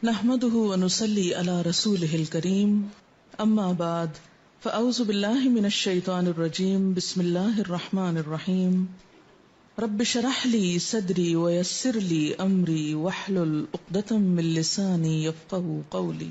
نحمده ونصلي على رسوله الكريم اما بعد فاعوذ بالله من الشيطان الرجيم بسم الله الرحمن الرحيم رب اشرح لي صدري ويسر لي امري واحلل عقدة من لساني يفقهوا قولي۔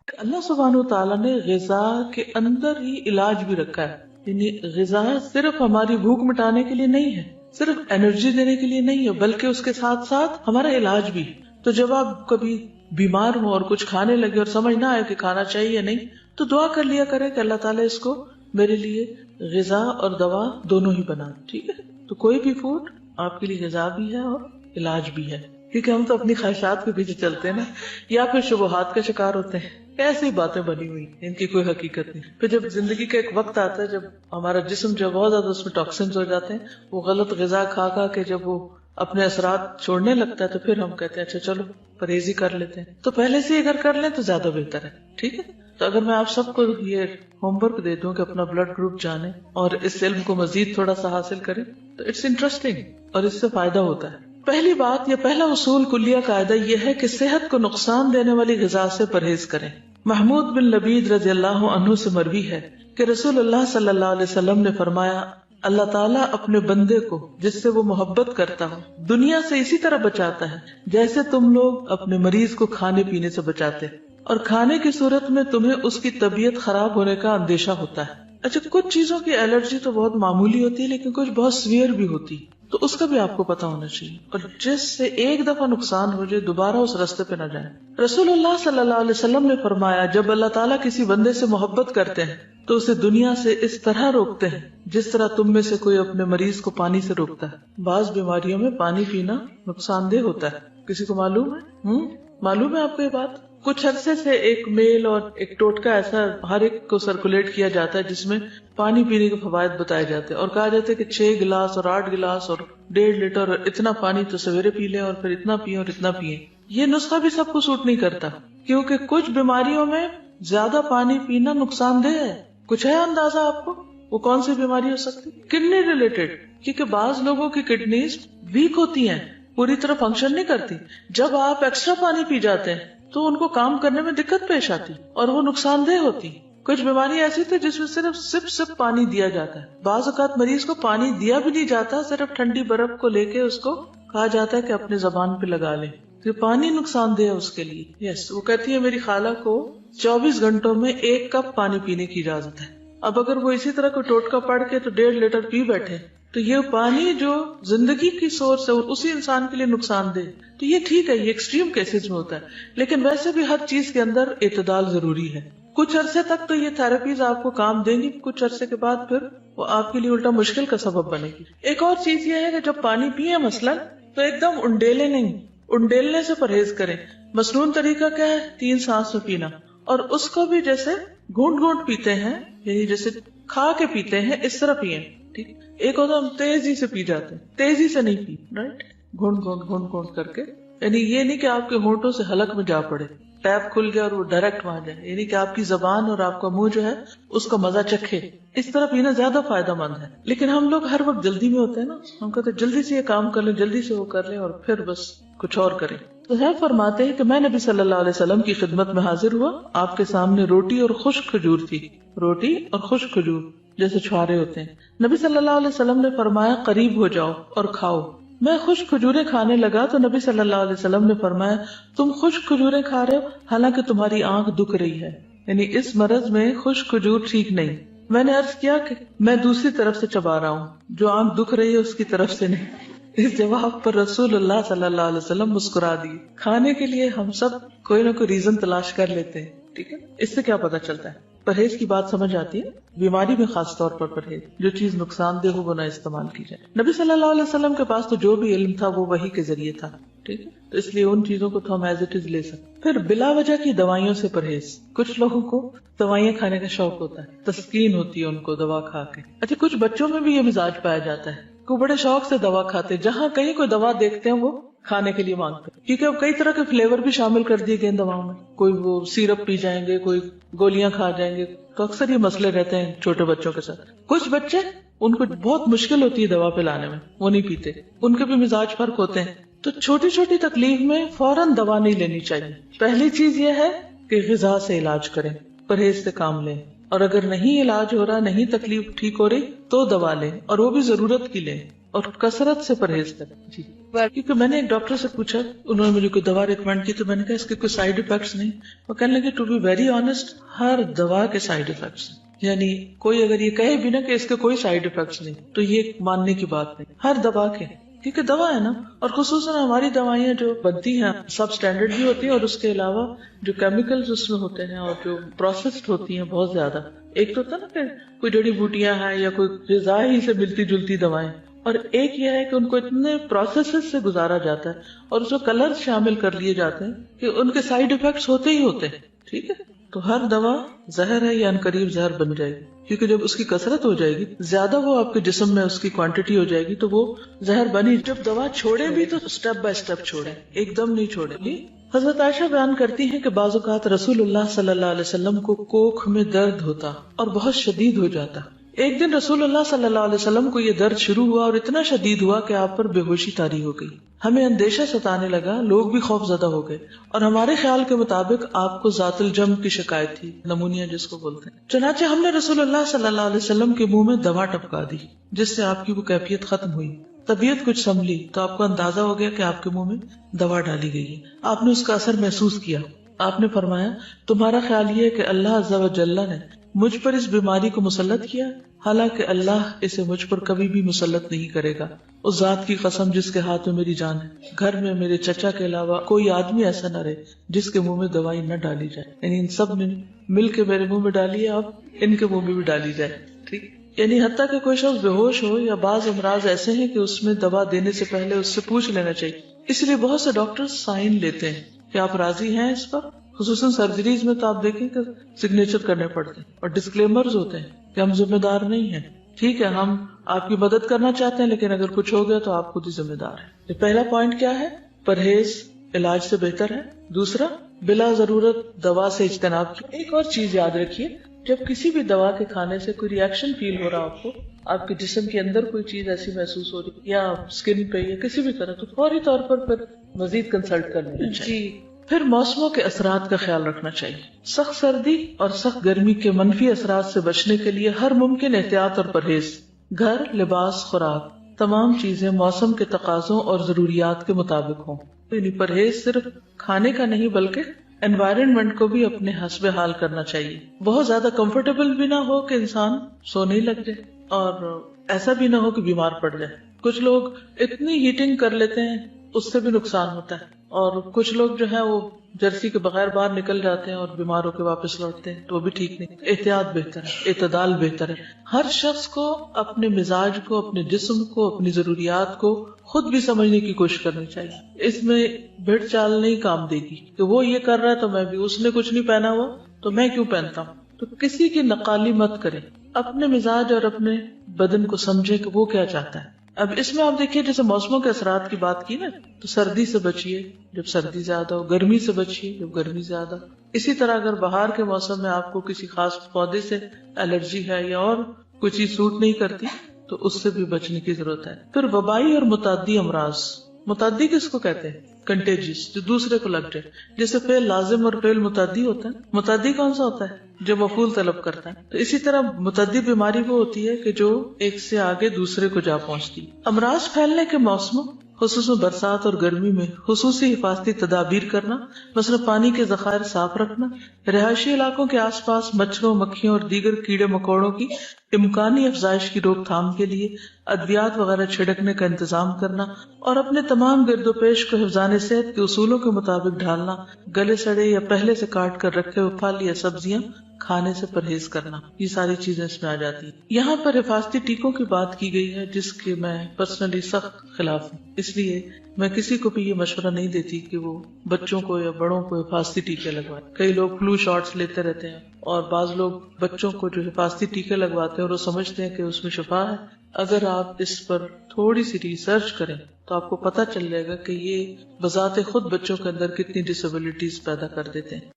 اللہ سبحانہ وتعالیٰ نے غذا کے اندر ہی علاج بھی رکھا ہے، یعنی غذا صرف ہماری بھوک مٹانے کے لیے نہیں ہے، صرف انرجی دینے کے لیے نہیں ہے، بلکہ اس کے ساتھ ساتھ ہمارا علاج بھی۔ تو جب آپ کبھی بیمار ہو اور کچھ کھانے لگے اور سمجھ نہ آئے کہ کھانا چاہیے یا نہیں، تو دعا کر لیا کرے کہ اللہ تعالیٰ اس کو میرے لیے غذا اور دوا دونوں ہی بنا دے، ٹھیک ہے؟ تو کوئی بھی فوڈ آپ کے لیے غذا بھی ہے اور علاج بھی ہے، کیونکہ ہم تو اپنی خواہشات کے پیچھے چلتے ہیں نا، یا پھر شبہات کا شکار ہوتے ہیں، ایسی باتیں بنی ہوئی ان کی کوئی حقیقت نہیں۔ پھر جب زندگی کا ایک وقت آتا ہے جب ہمارا جسم جو بہت زیادہ اس میں ٹاکسنز ہو جاتے ہیں، وہ غلط غذا کھا کھا کے جب وہ اپنے اثرات چھوڑنے لگتا ہے، تو پھر ہم کہتے ہیں اچھا چلو پرہیزی کر لیتے ہیں۔ تو پہلے سے اگر کر لیں تو زیادہ بہتر ہے، ٹھیک ہے؟ تو اگر میں آپ سب کو یہ ہوم ورک دے دوں کہ اپنا بلڈ گروپ جانیں اور اس علم کو مزید تھوڑا سا حاصل کریں، تو اٹس انٹرسٹنگ اور اس سے فائدہ ہوتا ہے۔ پہلی بات یا پہلا اصول کلیہ قاعدہ یہ ہے کہ صحت کو نقصان دینے والی غذا سے پرہیز کریں۔ محمود بن لبید رضی اللہ عنہ سے مروی ہے کہ رسول اللہ صلی اللہ علیہ وسلم نے فرمایا، اللہ تعالیٰ اپنے بندے کو جس سے وہ محبت کرتا ہو دنیا سے اسی طرح بچاتا ہے جیسے تم لوگ اپنے مریض کو کھانے پینے سے بچاتے، اور کھانے کی صورت میں تمہیں اس کی طبیعت خراب ہونے کا اندیشہ ہوتا ہے۔ اچھا، کچھ چیزوں کی الرجی تو بہت معمولی ہوتی ہے لیکن کچھ بہت سیویئر بھی ہوتی، تو اس کا بھی آپ کو پتا ہونا چاہیے، اور جس سے ایک دفعہ نقصان ہو جائے دوبارہ اس راستے پہ نہ جائیں۔ رسول اللہ صلی اللہ علیہ وسلم نے فرمایا، جب اللہ تعالیٰ کسی بندے سے محبت کرتے ہیں تو اسے دنیا سے اس طرح روکتے ہیں جس طرح تم میں سے کوئی اپنے مریض کو پانی سے روکتا ہے۔ بعض بیماریوں میں پانی پینا نقصان دہ ہوتا ہے، کسی کو معلوم ہے؟ معلوم ہے آپ کو یہ بات؟ کچھ عرصے سے ایک میل اور ایک ٹوٹکا ایسا ہر ایک کو سرکولیٹ کیا جاتا ہے جس میں پانی پینے کے فوائد بتائے جاتے ہیں، اور کہا جاتا ہے کہ 6 گلاس اور 8 گلاس اور 1.5 لیٹر اور اتنا پانی تو سویرے پی لیں اور پھر اتنا پییں اور اتنا پیئیں۔ یہ نسخہ بھی سب کو سوٹ نہیں کرتا، کیونکہ کچھ بیماریوں میں زیادہ پانی پینا نقصان دہ ہے۔ کچھ ہے اندازہ آپ کو وہ کون سی بیماری ہو سکتی؟ کڈنی ریلیٹڈ، کیونکہ بعض لوگوں کی کڈنیز ویک ہوتی ہیں، پوری طرح فنکشن نہیں کرتی۔ جب آپ ایکسٹرا پانی پی جاتے ہیں تو ان کو کام کرنے میں دقت پیش آتی اور وہ نقصان دہ ہوتی۔ کچھ بیماری ایسی تھی جس میں صرف سپ پانی دیا جاتا ہے، بعض اوقات مریض کو پانی دیا بھی نہیں جاتا، صرف ٹھنڈی برف کو لے کے اس کو کہا جاتا ہے کہ اپنے زبان پہ لگا لیں، کہ پانی نقصان دہ ہے اس کے لیے۔ یس، وہ کہتی ہے میری خالہ کو 24 گھنٹوں میں 1 کپ پانی پینے کی اجازت ہے۔ اب اگر وہ اسی طرح کوئی ٹوٹکا پڑھ کے تو 1.5 لیٹر پی بیٹھے تو یہ پانی جو زندگی کی سورس ہے اسی انسان کے لیے نقصان دہ۔ تو یہ ٹھیک ہے، یہ ایکسٹریم کیسز میں ہوتا ہے، لیکن ویسے بھی ہر چیز کے اندر اعتدال ضروری ہے۔ کچھ عرصے تک تو یہ تھراپیز آپ کو کام دیں گی، کچھ عرصے کے بعد پھر وہ آپ کے لیے الٹا مشکل کا سبب بنے گی۔ ایک اور چیز یہ ہے کہ جب پانی پیئے مثلاً تو ایک دم انڈیلے نہیں، انڈیلنے سے پرہیز کریں۔ مسنون طریقہ کیا ہے؟ 3 سانس میں پینا، اور اس کو بھی جیسے گھونٹ گھونٹ پیتے ہیں، یعنی جیسے کھا کے پیتے ہیں اس طرح پیئیں، ٹھیک؟ ایک ہوتا ہم تیزی سے پی جاتے ہیں، تیزی سے نہیں پی، رائٹ؟ گھونٹ گھونٹ گھونٹ گھونٹ کر کے، یعنی یہ نہیں کہ آپ کے ہونٹوں سے حلق میں جا پڑے، ٹیپ کھل گیا اور وہ ڈائریکٹ وہاں جائے، یعنی کہ آپ کی زبان اور آپ کا منہ جو ہے اس کا مزہ چکھے۔ اس طرح پینا زیادہ فائدہ مند ہے، لیکن ہم لوگ ہر وقت جلدی میں ہوتے ہیں نا، ہم کہتے ہیں جلدی سے یہ کام کر لیں، جلدی سے وہ کر لیں، اور پھر بس کچھ اور کریں۔ تو ہے فرماتے ہیں کہ میں نبی صلی اللہ علیہ وسلم کی خدمت میں حاضر ہوا، آپ کے سامنے روٹی اور خشک کھجور تھی، روٹی اور خشک کھجور جیسے چھوارے ہوتے ہیں۔ نبی صلی اللہ علیہ وسلم نے فرمایا قریب ہو جاؤ اور کھاؤ۔ میں خشک کھجوریں کھانے لگا تو نبی صلی اللہ علیہ وسلم نے فرمایا تم خشک کھجوریں کھا رہے ہو حالانکہ تمہاری آنکھ دکھ رہی ہے، یعنی اس مرض میں خشک کھجور ٹھیک نہیں۔ میں نے عرض کیا کہ میں دوسری طرف سے چبا رہا ہوں، جو آنکھ دکھ رہی ہے اس کی طرف سے نہیں۔ اس جواب پر رسول اللہ صلی اللہ علیہ وسلم مسکرا دیے۔ کھانے کے لیے ہم سب کوئی نہ کوئی ریزن تلاش کر لیتے ہیں، ٹھیک ہے؟ اس سے کیا پتا چلتا ہے؟ پرہیز کی بات سمجھ آتی ہے، بیماری میں خاص طور پر پرہیز، جو چیز نقصان دہ ہو وہ نہ استعمال کی جائے۔ نبی صلی اللہ علیہ وسلم کے پاس تو جو بھی علم تھا وہ وحی کے ذریعے تھا، ٹھیک ہے؟ تو اس لیے ان چیزوں کو تو ہم ایز اٹ از لے سکتے۔ پھر بلا وجہ کی دوائیوں سے پرہیز۔ کچھ لوگوں کو دوائیاں کھانے کا شوق ہوتا ہے، تسکین ہوتی ہے ان کو دوا کھا کے۔ اچھا، کچھ بچوں میں بھی یہ مزاج پایا جاتا ہے، وہ بڑے شوق سے دوا کھاتے، جہاں کہیں کوئی دوا دیکھتے ہیں وہ کھانے کے لیے مانگتے ہیں، کیونکہ اب کئی طرح کے فلیور بھی شامل کر دیے گئے دواؤں میں، کوئی وہ سیرپ پی جائیں گے، کوئی گولیاں کھا جائیں گے، تو اکثر یہ مسئلے رہتے ہیں چھوٹے بچوں کے ساتھ۔ کچھ بچے ان کو بہت مشکل ہوتی ہے دوا پلانے میں، وہ نہیں پیتے، ان کے بھی مزاج فرق ہوتے ہیں۔ تو چھوٹی چھوٹی تکلیف میں فوراً دوا نہیں لینی چاہیے. پہلی چیز یہ ہے کہ غذا سے علاج کریں، پرہیز سے کام لیں، اور اگر نہیں علاج ہو رہا، نہیں تکلیف ٹھیک ہو رہی تو دوا لیں، اور وہ بھی ضرورت کی لیں، اور کثرت سے پرہیز کریں. جی، کیونکہ میں نے ایک ڈاکٹر سے پوچھا، انہوں نے مجھے کوئی دوا ریکمینڈ کی، تو میں نے کہا اس کے کوئی سائیڈ افیکٹس نہیں. وہ کہنے لگے ٹو بی ویری آنےسٹ، ہر دوا کے سائیڈ افیکٹس ہیں. یعنی کوئی اگر یہ کہے بھی نا کہ اس کے کوئی سائیڈ افیکٹس نہیں، تو یہ ماننے کی بات نہیں. ہر دوا کے، کیونکہ دوا ہے نا، اور خصوصاً ہماری دوائیاں جو بنتی ہیں سب اسٹینڈرڈ بھی ہوتی ہیں، اور اس کے علاوہ جو کیمیکلز اس میں ہوتے ہیں اور جو پروسیسڈ ہوتی ہیں بہت زیادہ. ایک تو ہوتا نا کہ کوئی جڑی بوٹیاں ہیں یا کوئی غذا ہی سے ملتی جلتی دوائیں، اور ایک یہ ہے کہ ان کو اتنے پروسیسز سے گزارا جاتا ہے اور اس میں کلر شامل کر لیے جاتے ہیں کہ ان کے سائیڈ افیکٹس ہوتے ہی ہوتے ہیں. ٹھیک ہے، تو ہر دوا زہر ہے یا عنقریب زہر بن جائے گی، کیونکہ جب اس کی کثرت ہو جائے گی، زیادہ وہ آپ کے جسم میں اس کی کوانٹٹی ہو جائے گی تو وہ زہر بنی. جب دوا چھوڑے بھی تو سٹیپ بائی سٹیپ چھوڑے، ایک دم نہیں چھوڑے. حضرت عائشہ بیان کرتی ہیں کہ بعض اوقات رسول اللہ صلی اللہ علیہ وسلم کو کوکھ میں درد ہوتا اور بہت شدید ہو جاتا. ایک دن رسول اللہ صلی اللہ علیہ وسلم کو یہ درد شروع ہوا اور اتنا شدید ہوا کہ آپ پر بے ہوشی طاری ہو گئی. ہمیں اندیشہ ستانے لگا، لوگ بھی خوف زدہ ہو گئے، اور ہمارے خیال کے مطابق آپ کو ذات الجم کی شکایت تھی، نمونیا جس کو بولتے ہیں. چنانچہ ہم نے رسول اللہ صلی اللہ علیہ وسلم کے منہ میں دوا ٹپکا دی، جس سے آپ کی وہ کیفیت ختم ہوئی. طبیعت کچھ سنبھلی تو آپ کو اندازہ ہو گیا کہ آپ کے منہ میں دوا ڈالی گئی ہے. آپ نے اس کا اثر محسوس کیا. آپ نے فرمایا تمہارا خیال یہ ہے کہ اللہ عز و جل نے مجھ پر اس بیماری کو مسلط کیا، حالانکہ اللہ اسے مجھ پر کبھی بھی مسلط نہیں کرے گا. اس ذات کی قسم جس کے ہاتھ میں میری جان ہے، گھر میں میرے چچا کے علاوہ کوئی آدمی ایسا نہ رہے جس کے منہ میں دوائی نہ ڈالی جائے. یعنی ان سب نے مل کے میرے منہ میں ڈالی ہے، اب ان کے منہ میں بھی ڈالی جائے. ٹھیک، یعنی حتیٰ کہ کوئی شخص بے ہوش ہو یا بعض امراض ایسے ہیں کہ اس میں دوا دینے سے پہلے اس سے پوچھ لینا چاہیے. اس لیے بہت سے ڈاکٹر سائن لیتے ہیں کہ آپ راضی ہیں اس پر. خصوصاً سرجریز میں تو آپ دیکھیں کہ سگنیچر کرنے پڑتے ہیں اور ڈسکلیمرز ہوتے ہیں کہ ہم ذمہ دار نہیں ہیں. ٹھیک ہے، ہم آپ کی مدد کرنا چاہتے ہیں، لیکن اگر کچھ ہو گیا تو آپ خود ہی ذمہ دار ہیں. پہلا پوائنٹ کیا ہے؟ پرہیز علاج سے بہتر ہے. دوسرا، بلا ضرورت دوا سے اجتناب کی. ایک اور چیز یاد رکھیے، جب کسی بھی دوا کے کھانے سے کوئی ری ایکشن فیل ہو رہا آپ کو، آپ کے جسم کے اندر کوئی چیز ایسی محسوس ہو رہی یا اسکن پہ یا کسی بھی طرح، تو فوری طور پر پھر مزید کنسلٹ کر لینا چاہیے. پھر موسموں کے اثرات کا خیال رکھنا چاہیے. سخت سردی اور سخت گرمی کے منفی اثرات سے بچنے کے لیے ہر ممکن احتیاط اور پرہیز، گھر، لباس، خوراک، تمام چیزیں موسم کے تقاضوں اور ضروریات کے مطابق ہوں. یعنی پرہیز صرف کھانے کا نہیں بلکہ انوائرنمنٹ کو بھی اپنے حسب حال کرنا چاہیے. بہت زیادہ کمفرٹیبل بھی نہ ہو کہ انسان سونے ہی لگ جائے، اور ایسا بھی نہ ہو کہ بیمار پڑ جائے. کچھ لوگ اتنی ہیٹنگ کر لیتے ہیں، اس سے بھی نقصان ہوتا ہے. اور کچھ لوگ جو ہے وہ جرسی کے بغیر باہر نکل جاتے ہیں اور بیمار ہو کے واپس لوٹتے ہیں، تو وہ بھی ٹھیک نہیں. احتیاط بہتر ہے، اعتدال بہتر ہے. ہر شخص کو اپنے مزاج کو، اپنے جسم کو، اپنی ضروریات کو خود بھی سمجھنے کی کوشش کرنی چاہیے. اس میں بھیڑ چال نہیں کام دے گی کہ وہ یہ کر رہا ہے تو میں بھی، اس نے کچھ نہیں پہنا ہوا تو میں کیوں پہنتا ہوں. تو کسی کی نقالی مت کریں، اپنے مزاج اور اپنے بدن کو سمجھے کہ وہ کیا چاہتا ہے. اب اس میں آپ دیکھیے، جیسے موسموں کے اثرات کی بات کی نا، تو سردی سے بچیے جب سردی زیادہ ہو، گرمی سے بچیے جب گرمی زیادہ. اسی طرح اگر بہار کے موسم میں آپ کو کسی خاص پودے سے الرجی ہے یا اور کوئی چیز سوٹ نہیں کرتی تو اس سے بھی بچنے کی ضرورت ہے. پھر وبائی اور متعدی امراض. متعدی کس کو کہتے ہیں؟ کنٹیجس، جو دوسرے کو لگ جائے. جیسے فعل لازم اور فعل متعدی ہوتا ہے. متعدی کون سا ہوتا ہے؟ جو مفعول طلب کرتا ہے. تو اسی طرح متعدی بیماری وہ ہوتی ہے کہ جو ایک سے آگے دوسرے کو جا پہنچتی. امراض پھیلنے کے موسموں، خصوصاً برسات اور گرمی میں خصوصی حفاظتی تدابیر کرنا، مثلا پانی کے ذخائر صاف رکھنا، رہائشی علاقوں کے آس پاس مچھروں، مکھیوں اور دیگر کیڑے مکوڑوں کی امکانی افزائش کی روک تھام کے لیے ادویات وغیرہ چھڑکنے کا انتظام کرنا، اور اپنے تمام گرد و پیش کو حفظان صحت کے اصولوں کے مطابق ڈھالنا. گلے سڑے یا پہلے سے کاٹ کر رکھے ہوئے پھل یا سبزیاں کھانے سے پرہیز کرنا. یہ ساری چیزیں اس میں آ جاتی ہیں. یہاں پر حفاظتی ٹیکوں کی بات کی گئی ہے جس کے میں پرسنلی سخت خلاف ہوں. اس لیے میں کسی کو بھی یہ مشورہ نہیں دیتی کہ وہ بچوں کو یا بڑوں کو حفاظتی ٹیکے لگوائیں. کئی لوگ فلو شاٹس لیتے رہتے ہیں، اور بعض لوگ بچوں کو جو حفاظتی ٹیکے لگواتے ہیں اور وہ سمجھتے ہیں کہ اس میں شفا ہے. اگر آپ اس پر تھوڑی سی ریسرچ کریں تو آپ کو پتہ چل جائے گا کہ یہ بذات خود بچوں کے اندر کتنی ڈسیبلٹیز پیدا کر دیتے ہیں.